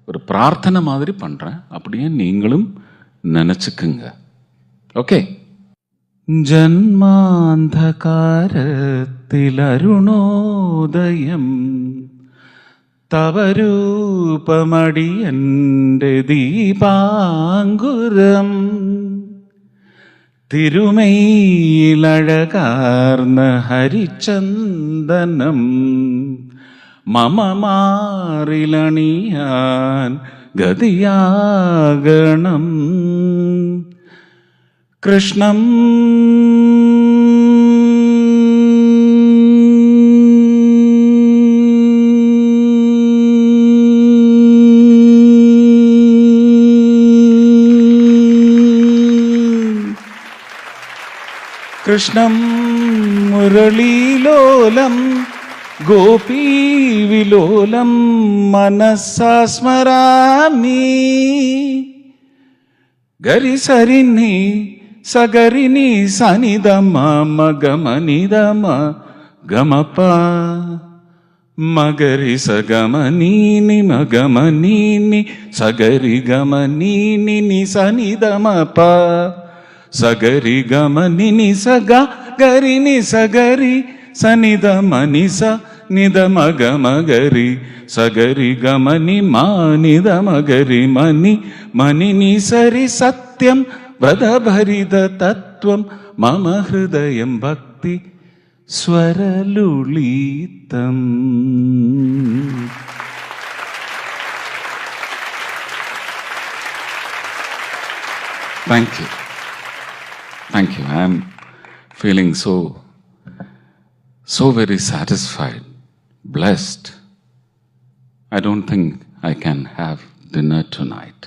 ஒரு பிரார்த்தனை மாதிரி பண்றேன், அப்படியே நீங்களும் நினைச்சுக்குங்க. ஓகே. ജന്മാന്ധകാരത്തിലരുണോദയം തവരൂപമടിയന്റെ ദീപാങ്കുരം തിരുമയിലഴകാർന്ന ഹരിചന്ദനം മമ മാറിലണിയാൻ ഗതിയാകണം. കൃഷ്ണം കൃഷ്ണം മുരളീലോലം ഗോപീവിലോലം മനസാ സ്മരാമി. ഗരി സരിനി സഗരിനി സനിധമ മഗമനിധമ ഗമപ മഗരി സഗമനീനി മഗമനീനി സഗരി ഗമനീനി നി സനിധമപ സഗരി ഗമനിനി സഗ ഗരിനി സഗരി സനിധ മനിസ നിധ മഗ മഗരി സഗരി ഗമനി മാനിധ മഗരി മനി മനിനി സരി സത്യം വ്രതഭരിത തത്വം മമ ഹൃദയം ഭക്തി സ്വരലുളിതം. Thank you. Thank you. I am feeling so very satisfied, blessed. I don't think I can have dinner tonight.